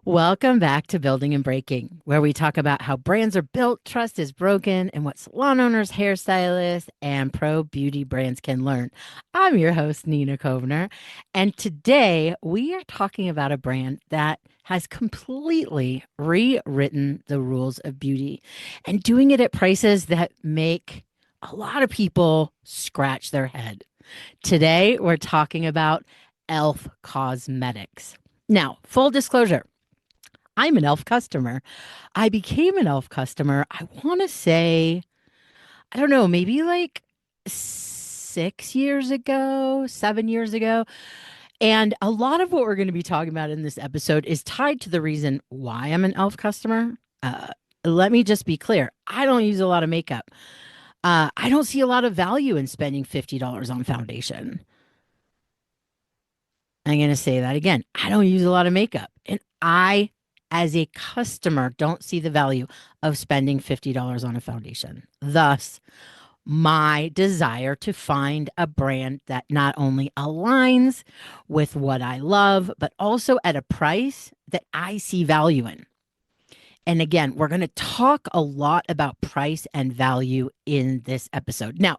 Welcome back to Building and Breaking, where we talk about how brands are built, trust is broken, and what salon owners, hairstylists, and pro beauty brands can learn. I'm your host, Nina Kovner, and today we are talking about a brand that has completely rewritten the rules of beauty and doing it at prices that make a lot of people scratch their head. Today, we're talking about e.l.f. Cosmetics. Now, full disclosure. I'm an e.l.f. customer. I became an e.l.f. customer, I want to say, I don't know, maybe like 6 years ago, 7 years ago. And a lot of what we're going to be talking about in this episode is tied to the reason why I'm an e.l.f. customer. Uh, Let me just be clear. I don't use a lot of makeup. I don't see a lot of value in spending $50 on foundation. I'm going to say that again. I don't use a lot of makeup. And I, as a customer, don't see the value of spending $50 on a foundation. Thus, my desire to find a brand that not only aligns with what I love, but also at a price that I see value in. And again, we're going to talk a lot about price and value in this episode. Now,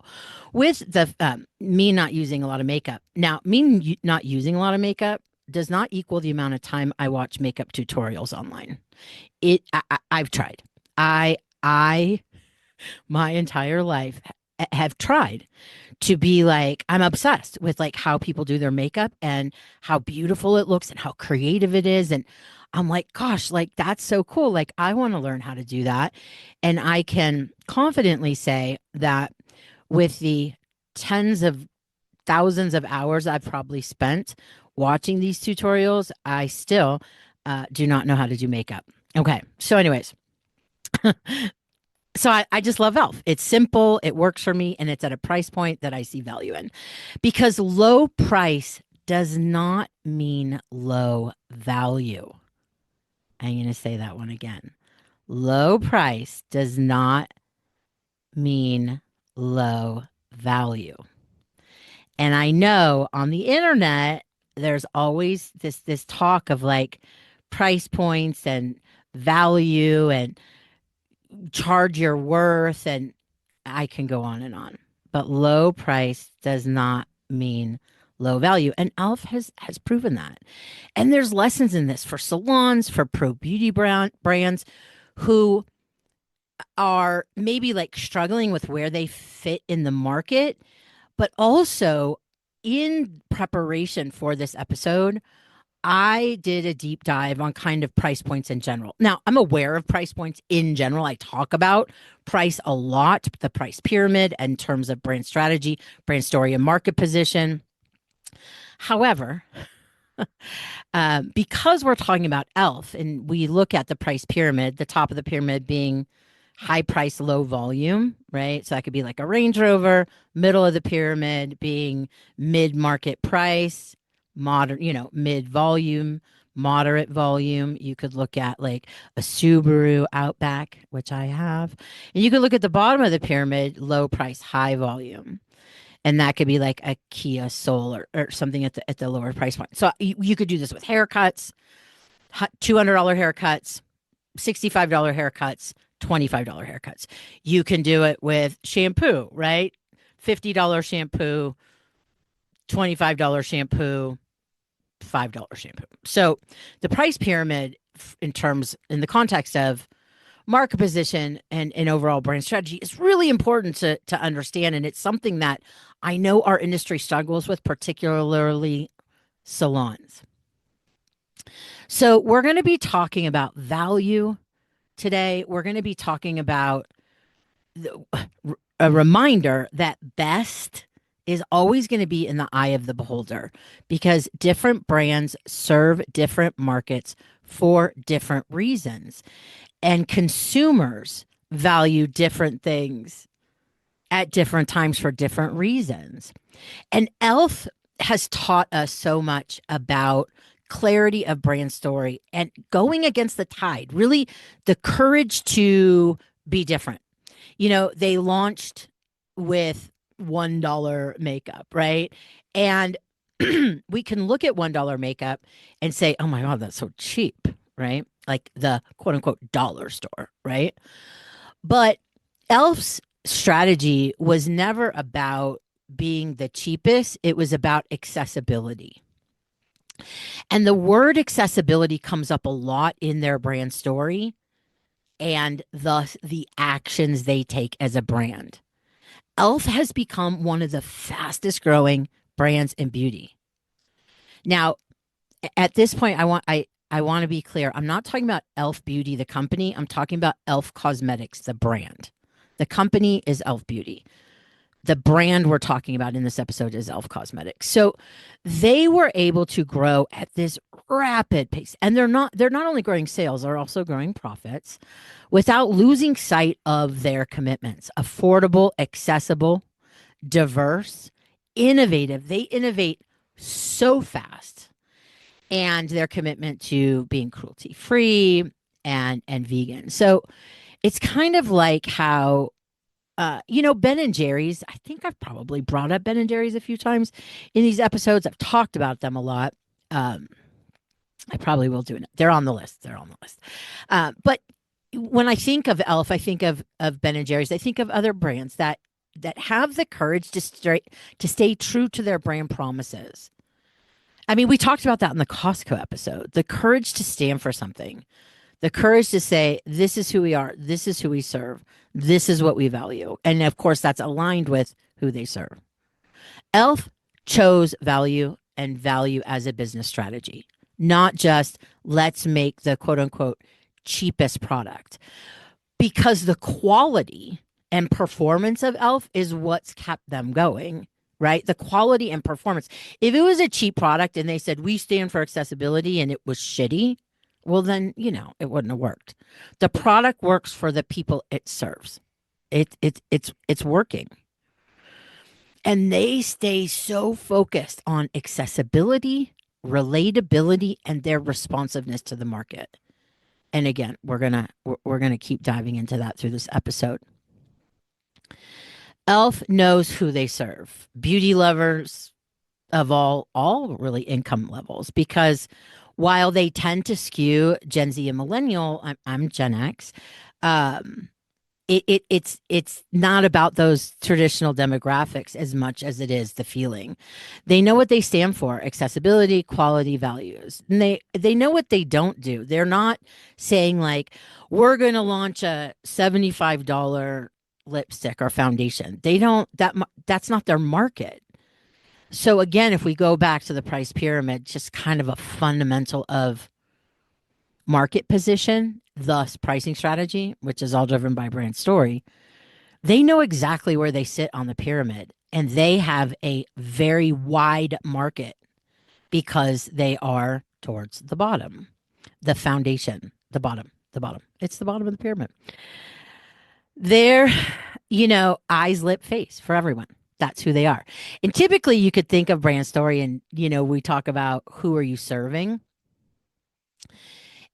with the me not using a lot of makeup. Now, not using a lot of makeup does not equal the amount of time I watch makeup tutorials online. I've tried. I my entire life have tried to be like I'm obsessed with like how people do their makeup and how beautiful it looks and how creative it is, and I'm like, gosh, like that's so cool. Like I want to learn how to do that. And I can confidently say that with the tens of thousands of hours I've probably spent watching these tutorials, I still do not know how to do makeup. Okay. So, anyways, so I just love e.l.f. It's simple, it works for me, and it's at a price point that I see value in. Because low price does not mean low value. I'm going to say that one again. Low price does not mean low value. And I know on the internet, there's always this talk of like price points and value and charge your worth, and I can go on and on. But low price does not mean low value. And e.l.f. has proven that. And there's lessons in this for salons, for pro beauty brands who are maybe like struggling with where they fit in the market, but also in preparation for this episode, I did a deep dive on kind of price points in general. Now, I'm aware of price points in general. I talk about price a lot, the price pyramid in terms of brand strategy, brand story, and market position. However, because we're talking about e.l.f. and we look at the price pyramid, the top of the pyramid being high price, low volume, right? So that could be like a Range Rover, middle of the pyramid being mid market price, modern, mid volume, moderate volume. You could look at like a Subaru Outback, which I have. And you could look at the bottom of the pyramid, low price, high volume. And that could be like a Kia Soul or something at the lower price point. So you could do this with haircuts, $200 haircuts, $65 haircuts, $25 haircuts. You can do it with shampoo, right? $50 shampoo, $25 shampoo, $5 shampoo. So the price pyramid in the context of market position and overall brand strategy is really important to understand. And it's something that I know our industry struggles with, particularly salons. So we're going to be talking about value today. We're going to be talking about a reminder that best is always going to be in the eye of the beholder because different brands serve different markets for different reasons. And consumers value different things at different times for different reasons. And e.l.f. has taught us so much about clarity of brand story and going against the tide, really the courage to be different. They launched with $1 makeup, right? And we can look at $1 makeup and say, oh my God, that's so cheap, right? Like the quote unquote dollar store, right? But e.l.f.'s strategy was never about being the cheapest, it was about accessibility. And the word accessibility comes up a lot in their brand story and thus the actions they take as a brand. e.l.f. has become one of the fastest growing brands in beauty. Now, at this point, I want to be clear. I'm not talking about e.l.f. Beauty, the company. I'm talking about e.l.f. Cosmetics, the brand. The company is e.l.f. Beauty. The brand we're talking about in this episode is e.l.f. Cosmetics. So they were able to grow at this rapid pace. And they're not only growing sales, they're also growing profits without losing sight of their commitments. Affordable, accessible, diverse, innovative. They innovate so fast, and their commitment to being cruelty free and vegan. So it's kind of like how Ben and Jerry's. I think I've probably brought up Ben and Jerry's a few times in these episodes. I've talked about them a lot. Um, I probably will do it. They're on the list. They're on the list. But when I think of e.l.f., I think of Ben and Jerry's. I think of other brands that have the courage to stay true to their brand promises. I mean, we talked about that in the Costco episode. The courage to stand for something, the courage to say, this is who we are, this is who we serve, this is what we value. And of course, that's aligned with who they serve. e.l.f. chose value and value as a business strategy, not just let's make the quote unquote cheapest product, because the quality and performance of e.l.f. is what's kept them going, right? The quality and performance. If it was a cheap product and they said, we stand for accessibility and it was shitty, well, then, it wouldn't have worked. The product works for the people it serves. It's working. And they stay so focused on accessibility, relatability, and their responsiveness to the market. And again, we're gonna keep diving into that through this episode. e.l.f. knows who they serve. Beauty lovers of all really income levels, because while they tend to skew Gen Z and millennial, I'm Gen X. Um, it's not about those traditional demographics as much as it is the feeling. They know what they stand for: accessibility, quality, values. And they know what they don't do. They're not saying like, we're going to launch a $75 lipstick or foundation. They don't that's not their market. So again, if we go back to the price pyramid, just kind of a fundamental of market position, thus pricing strategy, which is all driven by brand story, they know exactly where they sit on the pyramid, and they have a very wide market because they are towards the bottom, the foundation, the bottom, the bottom. It's the bottom of the pyramid. They're, eyes, lip, face for everyone. That's who they are. And typically you could think of brand story and, we talk about who are you serving?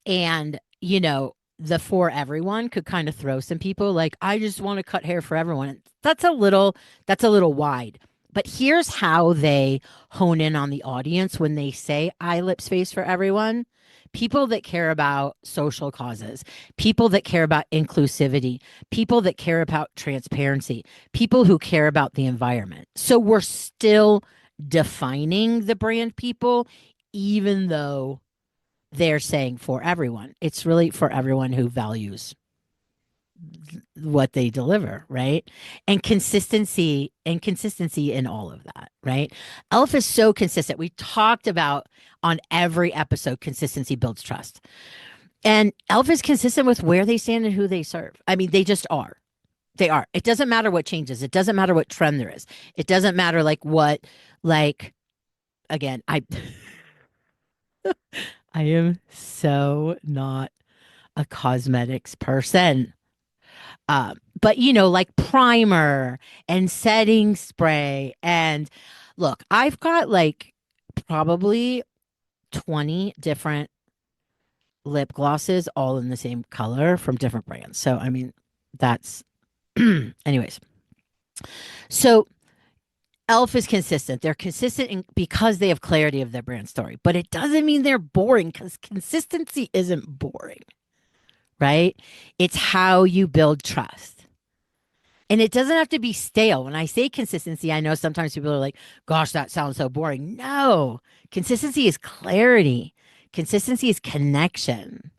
And, the for everyone could kind of throw some people like, I just want to cut hair for everyone. That's a little wide. But here's how they hone in on the audience when they say eye, lips, face for everyone. People that care about social causes, people that care about inclusivity, people that care about transparency, people who care about the environment. So we're still defining the brand people, even though they're saying for everyone. It's really for everyone who values what they deliver, right? And consistency in all of that, right? e.l.f. is so consistent. We talked about on every episode, consistency builds trust. And e.l.f. is consistent with where they stand and who they serve. I mean, they just are. They are. It doesn't matter what changes. It doesn't matter what trend there is. It doesn't matter like again, I am so not a cosmetics person. But like primer and setting spray. And look, I've got like probably 20 different lip glosses all in the same color from different brands. So, I mean, that's, anyways. So e.l.f. is consistent. They're consistent because they have clarity of their brand story, but it doesn't mean they're boring because consistency isn't boring, right? It's how you build trust. And it doesn't have to be stale. When I say consistency, I know sometimes people are like, gosh, that sounds so boring. No, consistency is clarity, consistency is connection,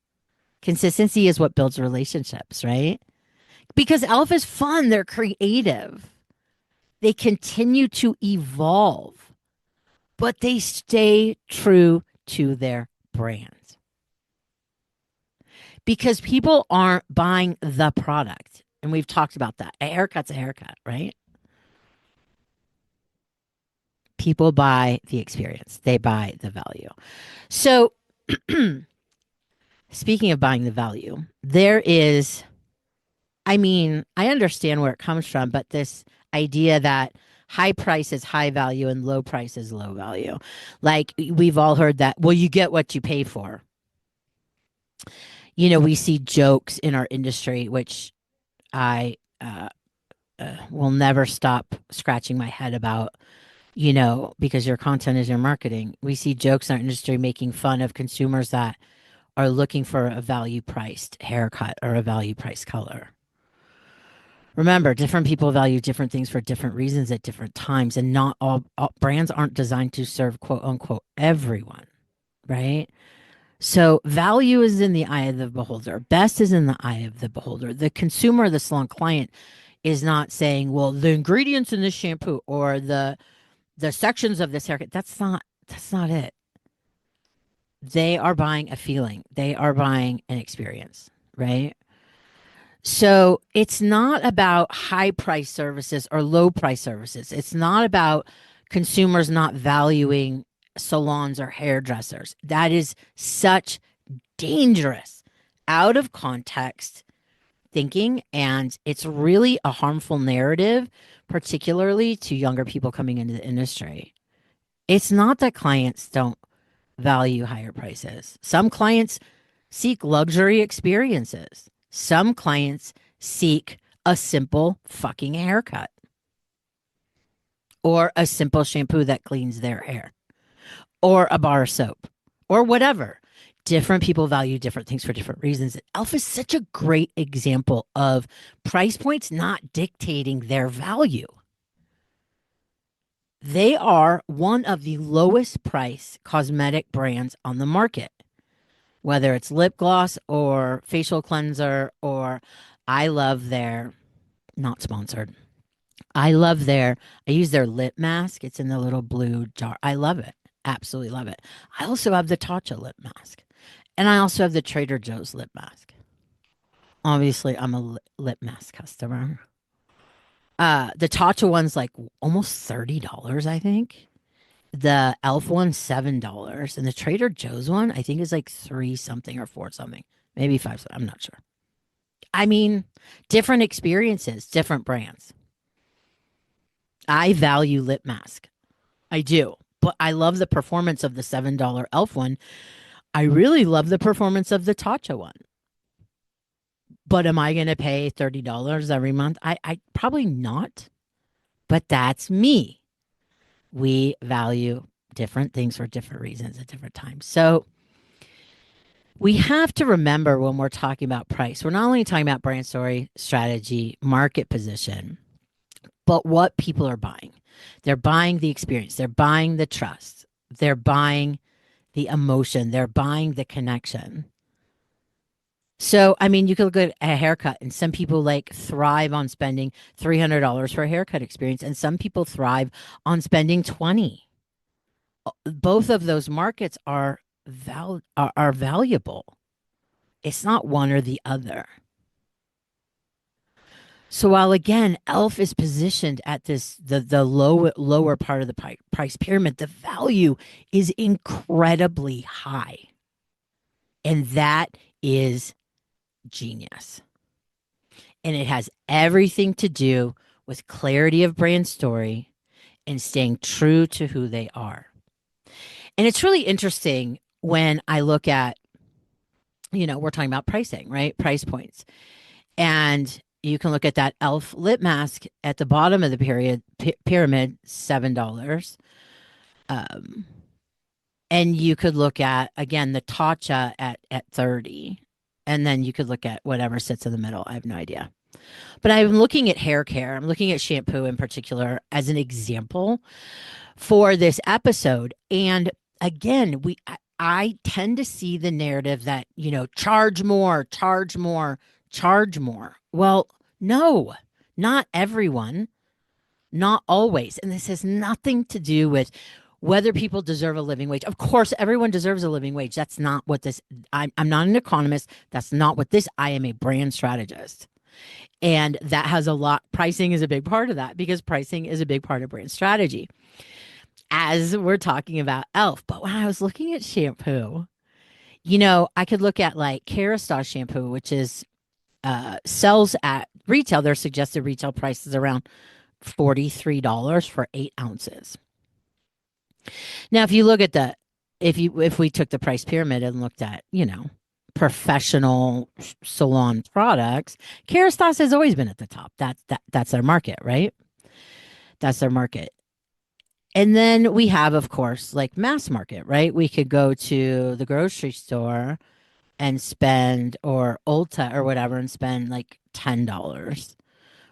consistency is what builds relationships, right? Because e.l.f. is fun, they're creative, they continue to evolve, but they stay true to their brands because people aren't buying the product. And we've talked about that. A haircut's a haircut, right? People buy the experience, they buy the value. So, speaking of buying the value, there is, I mean, I understand where it comes from, but this idea that high price is high value and low price is low value. Like we've all heard that, well, you get what you pay for. We see jokes in our industry, which I will never stop scratching my head about, because your content is your marketing. We see jokes in our industry making fun of consumers that are looking for a value priced haircut or a value priced color. Remember, different people value different things for different reasons at different times, and not all brands aren't designed to serve quote unquote everyone, right? So, value is in the eye of the beholder. Best is in the eye of the beholder. The consumer, the salon client, is not saying, "Well, the ingredients in this shampoo or the sections of this haircut." That's not it. They are buying a feeling. They are buying an experience, right? So it's not about high price services or low price services. It's not about consumers not valuing salons or hairdressers. That is such dangerous, out of context thinking. And it's really a harmful narrative, particularly to younger people coming into the industry. It's not that clients don't value higher prices. Some clients seek luxury experiences. Some clients seek a simple fucking haircut or a simple shampoo that cleans their hair or a bar of soap or whatever. Different people value different things for different reasons. e.l.f. is such a great example of price points not dictating their value. They are one of the lowest price cosmetic brands on the market, whether it's lip gloss or facial cleanser, or I love their, not sponsored. I use their lip mask. It's in the little blue jar. I love it. Absolutely love it. I also have the Tatcha lip mask. And I also have the Trader Joe's lip mask. Obviously, I'm a lip mask customer. The Tatcha one's like almost $30, I think. The e.l.f. one's $7. And the Trader Joe's one, I think is like three something or four something. Maybe five. I'm not sure. I mean, different experiences, different brands. I value lip mask. I do. But I love the performance of the $7 e.l.f. one. I really love the performance of the Tatcha one. But am I going to pay $30 every month? I probably not. But that's me. We value different things for different reasons at different times. So we have to remember when we're talking about price, we're not only talking about brand story, strategy, market position, but what people are buying. They're buying the experience, they're buying the trust, they're buying the emotion, they're buying the connection. So, I mean, you could look at a haircut, and some people like thrive on spending $300 for a haircut experience, and some people thrive on spending 20. Both of those markets are valuable. It's not one or the other. So while again, e.l.f. is positioned at the lower part of the price pyramid, the value is incredibly high, and that is genius. And it has everything to do with clarity of brand story and staying true to who they are. And it's really interesting when I look at, we're talking about pricing, right? Price points. And You can look at that e.l.f. lip mask at the bottom of the pyramid, $7. Um, and you could look at again the Tatcha at 30. And then you could look at whatever sits in the middle. I have no idea. But I'm looking at hair care. I'm looking at shampoo in particular as an example for this episode. And again, I tend to see the narrative that, charge more, charge more, charge more. Well, no, not everyone, not always. And this has nothing to do with whether people deserve a living wage. Of course, everyone deserves a living wage. That's not what this, I'm not an economist. That's not what this, I am a brand strategist. And that has a lot, pricing is a big part of that because pricing is a big part of brand strategy as we're talking about e.l.f. But when I was looking at shampoo, I could look at like Kerastase shampoo, which is sells at retail. Their suggested retail price is around $43 for 8 ounces. Now, if you look at if we took the price pyramid and looked at, professional salon products, Kerastase has always been at the top. That's their market, right? That's their market. And then we have, of course, like mass market, right? We could go to the grocery store and spend, or Ulta or whatever, and spend like $10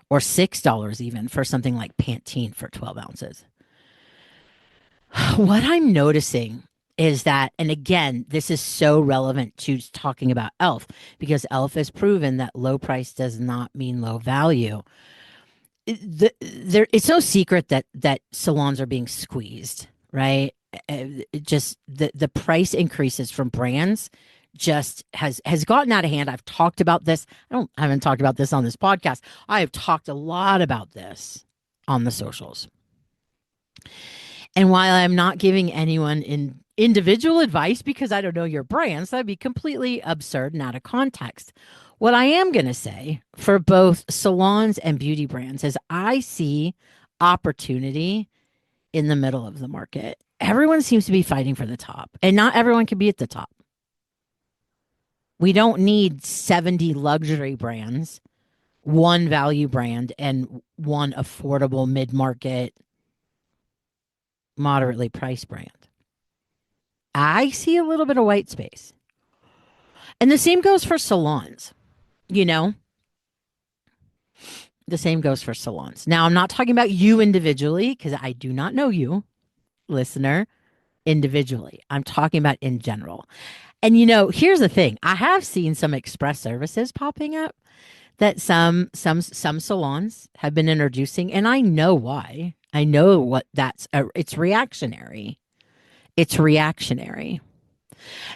or $6 even for something like Pantene for 12 ounces. What I'm noticing is that, and again, this is so relevant to talking about e.l.f. because e.l.f. has proven that low price does not mean low value. It's no secret that salons are being squeezed, right? Just the price increases from brands just has gotten out of hand. I've talked about this. I haven't talked about this on this podcast. I have talked a lot about this on the socials. And while I'm not giving anyone individual advice because I don't know your brands, that'd be completely absurd and out of context. What I am going to say for both salons and beauty brands is I see opportunity in the middle of the market. Everyone seems to be fighting for the top, and not everyone can be at the top. We don't need 70 luxury brands, one value brand, and one affordable mid-market, moderately priced brand. I see a little bit of white space. And the same goes for salons, you know? The same goes for salons. Now, I'm not talking about you individually because I do not know you, listener, individually. I'm talking about in general. And here's the thing. I have seen some express services popping up that some salons have been introducing, and I know why. I know what it's reactionary. It's reactionary.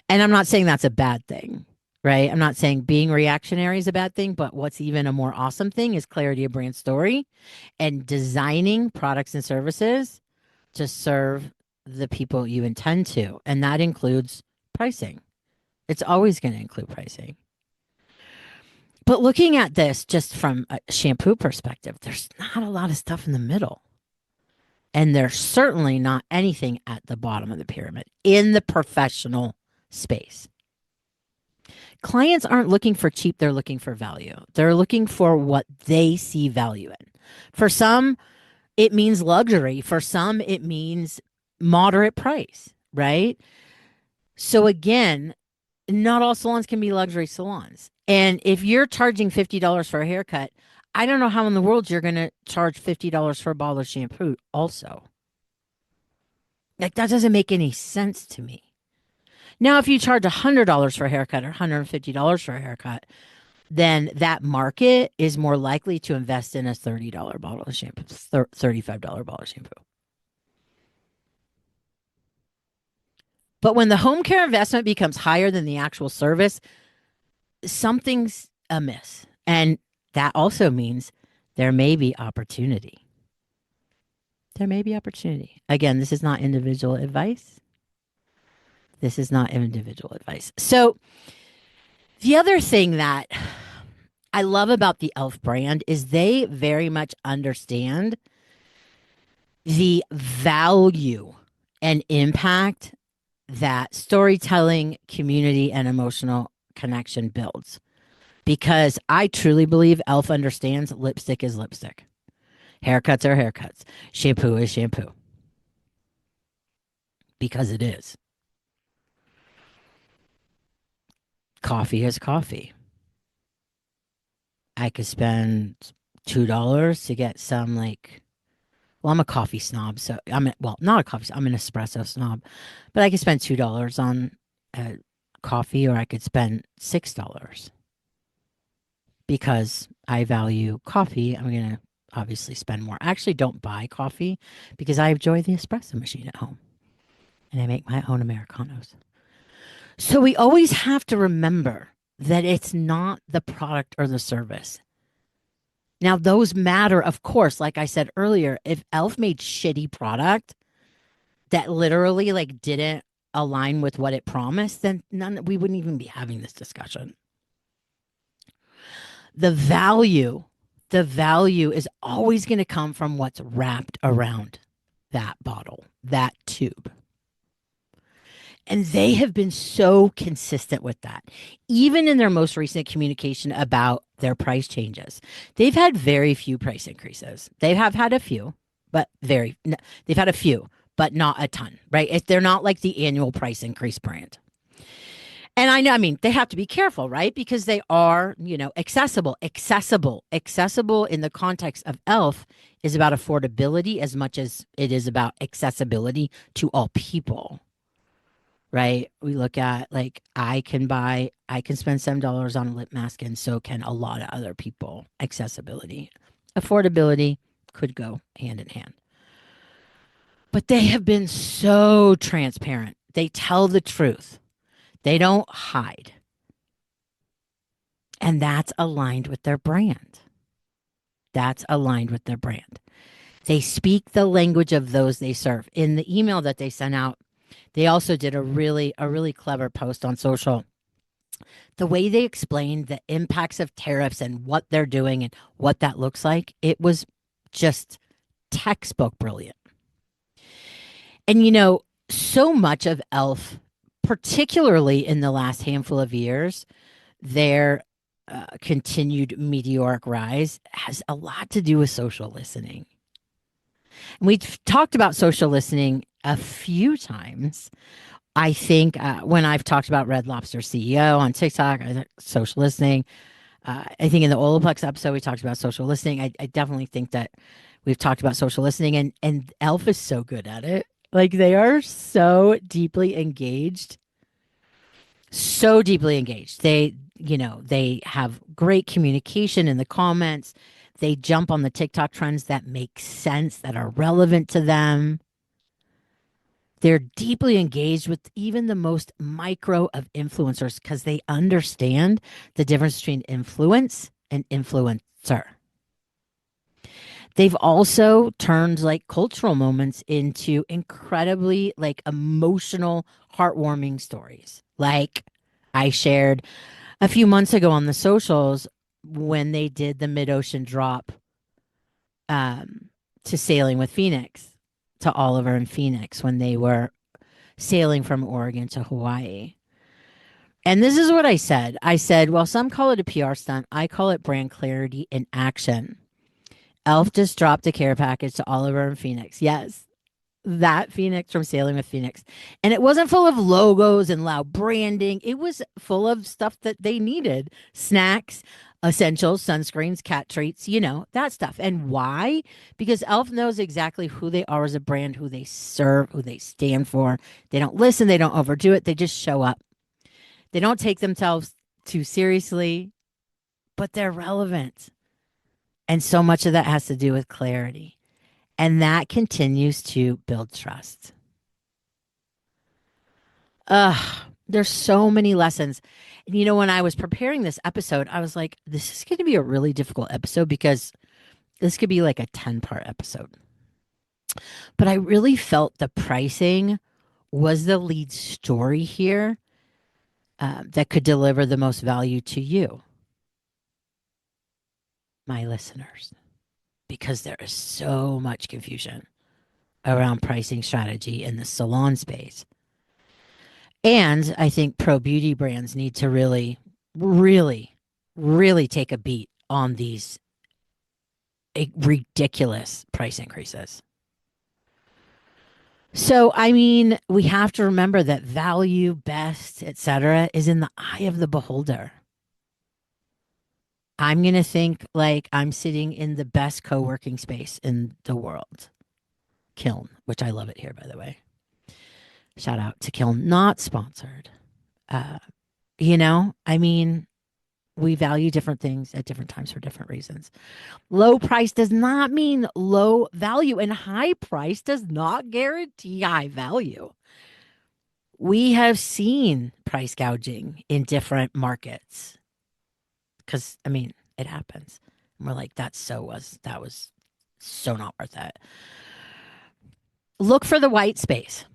And I'm not saying that's a bad thing, right? I'm not saying being reactionary is a bad thing, but what's even a more awesome thing is clarity of brand story and designing products and services to serve the people you intend to. And that includes pricing. It's always going to include pricing. But looking at this just from a shampoo perspective, there's not a lot of stuff in the middle. And there's certainly not anything at the bottom of the pyramid in the professional space. Clients aren't looking for cheap, they're looking for value. They're looking for what they see value in. For some, it means luxury. For some, it means moderate price, right? So again, not all salons can be luxury salons. And if you're charging $50 for a haircut, I don't know how in the world you're going to charge $50 for a bottle of shampoo also. Like, that doesn't make any sense to me. Now, if you charge $100 for a haircut or $150 for a haircut, then that market is more likely to invest in a $30 bottle of shampoo, $35 bottle of shampoo. But when the home care investment becomes higher than the actual service, something's amiss. And that also means there may be opportunity. There may be opportunity. Again, this is not individual advice. This is not individual advice. So the other thing that I love about the e.l.f. brand is they very much understand the value and impact that storytelling, community, and emotional connection builds. because I truly believe e.l.f. understands lipstick is lipstick, haircuts are haircuts, shampoo is shampoo, because it is. Coffee is coffee. I could spend $2 to get some like, well, I'm a coffee snob, so well, not a coffee, I'm an espresso snob, but I could spend $2 on coffee, or I could spend $6 because I value coffee. I'm gonna obviously spend more. I actually don't buy coffee because I enjoy the espresso machine at home, and I make my own Americanos. So we always have to remember that it's not the product or the service. Now, those matter, of course. Like I said earlier, if e.l.f. made shitty product that literally like didn't align with what it promised, then we wouldn't even be having this discussion. The value, the value is always going to come from what's wrapped around that bottle, that tube. And they have been so consistent with that. Even in their most recent communication about their price changes, they've had very few price increases. They have had a few, but they've had a few, but not a ton, right? They're not like the annual price increase brand. And I know, I mean, they have to be careful, right? Because they are, accessible in the context of e.l.f. is about affordability as much as it is about accessibility to all people, right? We look at like I can spend $7 on a lip mask, and so can a lot of other people. Accessibility, affordability could go hand in hand. But they have been so transparent. They tell the truth. They don't hide. And that's aligned with their brand. That's aligned with their brand. They speak the language of those they serve. In the email that they sent out, they also did a really clever post on social. The way they explained the impacts of tariffs and what they're doing and what that looks like, it was just textbook brilliant. And so much of e.l.f., particularly in the last handful of years, their continued meteoric rise has a lot to do with social listening. And we've talked about social listening a few times. I think when I've talked about Red Lobster CEO on TikTok, social listening. I think in the Olaplex episode, we talked about social listening. I definitely think that we've talked about social listening, and e.l.f. is so good at it. Like they are so deeply engaged, so deeply engaged. They have great communication in the comments. They jump on the TikTok trends that make sense, that are relevant to them. They're deeply engaged with even the most micro of influencers because they understand the difference between influence and influencer. They've also turned like cultural moments into incredibly like emotional, heartwarming stories. Like I shared a few months ago on the socials when they did the mid-ocean drop um, to Sailing with Phoenix, to Oliver and Phoenix, when they were sailing from Oregon to Hawaii. And this is what I said. I said, well, some call it a PR stunt. I call it brand clarity in action. e.l.f. just dropped a care package to Oliver and Phoenix. Yes, that Phoenix from Sailing with Phoenix. And it wasn't full of logos and loud branding. It was full of stuff that they needed: snacks, essentials, sunscreens, cat treats, that stuff. And why? Because e.l.f. knows exactly who they are as a brand, who they serve, who they stand for. They don't listen, they don't overdo it, they just show up. They don't take themselves too seriously, but they're relevant. And so much of that has to do with clarity. And that continues to build trust. There's so many lessons. And when I was preparing this episode, I was like, this is going to be a really difficult episode because this could be like a 10-part episode. But I really felt the pricing was the lead story here that could deliver the most value to you, my listeners, because there is so much confusion around pricing strategy in the salon space. And I think pro beauty brands need to really, really, really take a beat on these ridiculous price increases. So, I mean, we have to remember that value, best, etc., is in the eye of the beholder. I'm going to think like I'm sitting in the best co working space in the world, Kiln, which I love it here, by the way. Shout out to Kiln, not sponsored. Uh, I mean, we value different things at different times for different reasons. Low price does not mean low value, and high price does not guarantee high value. We have seen price gouging in different markets because, I mean, it happens. And we're like, that was so not worth it. Look for the white space.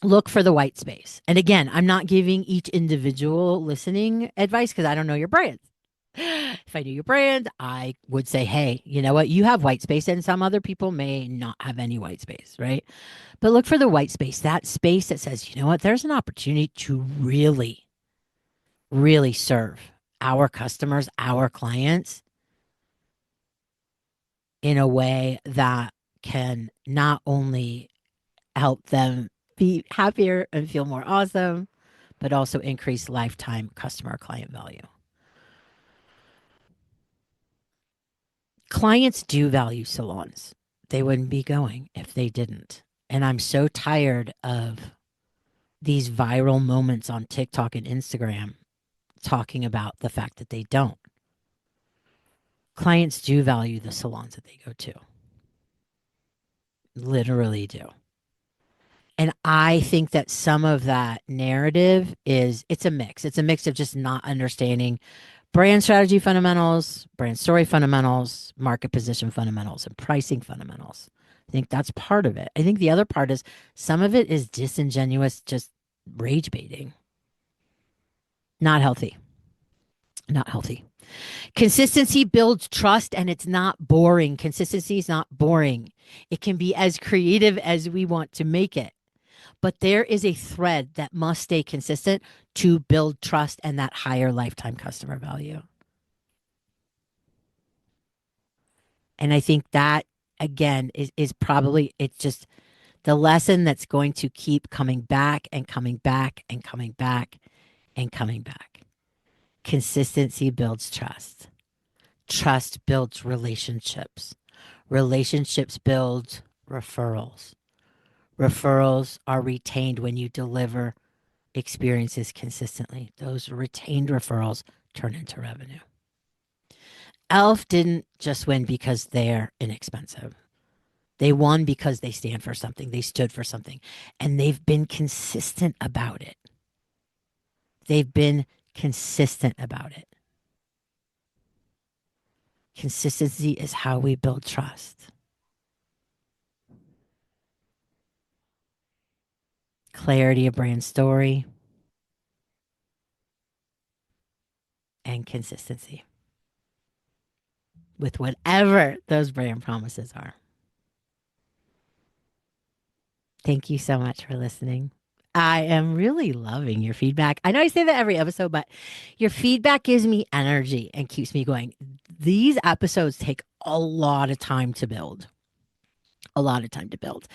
Look for the white space. And again, I'm not giving each individual listening advice because I don't know your brand. If I knew your brand, I would say, hey, you know what? You have white space, and some other people may not have any white space, right? But look for the white space, that space that says, you know what? There's an opportunity to really, really serve our customers, our clients in a way that can not only help them be happier and feel more awesome, but also increase lifetime customer client value. Clients do value salons. They wouldn't be going if they didn't. And I'm so tired of these viral moments on TikTok and Instagram talking about the fact that they don't. Clients do value the salons that they go to. Literally do. And I think that some of that narrative it's a mix. It's a mix of just not understanding brand strategy fundamentals, brand story fundamentals, market position fundamentals, and pricing fundamentals. I think that's part of it. I think the other part is some of it is disingenuous, just rage baiting. Not healthy. Not healthy. Consistency builds trust and it's not boring. Consistency is not boring. It can be as creative as we want to make it. But there is a thread that must stay consistent to build trust and that higher lifetime customer value. And I think that again is probably it's just the lesson that's going to keep coming back and coming back and coming back and coming back. Consistency builds trust. Trust builds relationships. Relationships build referrals. Referrals are retained when you deliver experiences consistently. Those retained referrals turn into revenue. e.l.f. didn't just win because they're inexpensive. They won because they stand for something. They stood for something. And they've been consistent about it. They've been consistent about it. Consistency is how we build trust. Clarity of brand story and consistency with whatever those brand promises are. Thank you so much for listening. I am really loving your feedback. I know I say that every episode, but your feedback gives me energy and keeps me going. These episodes take a lot of time to build. A lot of time to build.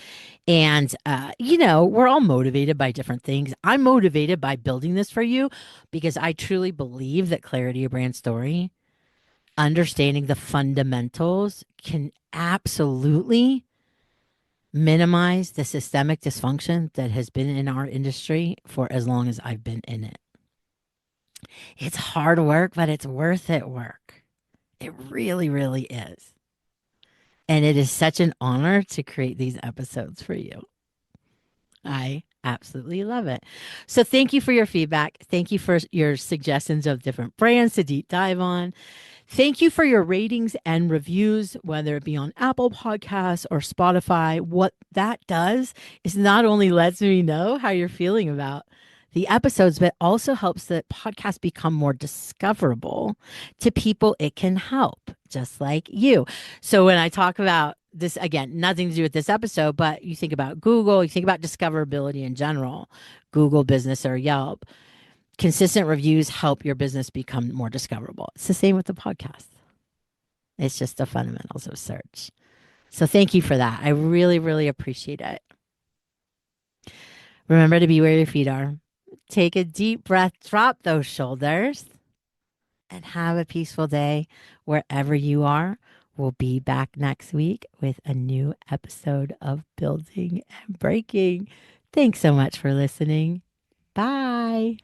And, we're all motivated by different things. I'm motivated by building this for you because I truly believe that clarity of brand story, understanding the fundamentals can absolutely minimize the systemic dysfunction that has been in our industry for as long as I've been in it. It's hard work, but it's worth it work. It really, really is. And it is such an honor to create these episodes for you. I absolutely love it. So thank you for your feedback. Thank you for your suggestions of different brands to deep dive on. Thank you for your ratings and reviews, whether it be on Apple Podcasts or Spotify. What that does is not only lets me know how you're feeling about the episodes, but also helps the podcast become more discoverable to people it can help, just like you. So when I talk about this, again, nothing to do with this episode, but you think about Google, you think about discoverability in general, Google business or Yelp. Consistent reviews help your business become more discoverable. It's the same with the podcast. It's just the fundamentals of search. So thank you for that. I really, really appreciate it. Remember to be where your feet are. Take a deep breath, drop those shoulders, and have a peaceful day wherever you are. We'll be back next week with a new episode of Building and Breaking. Thanks so much for listening. Bye.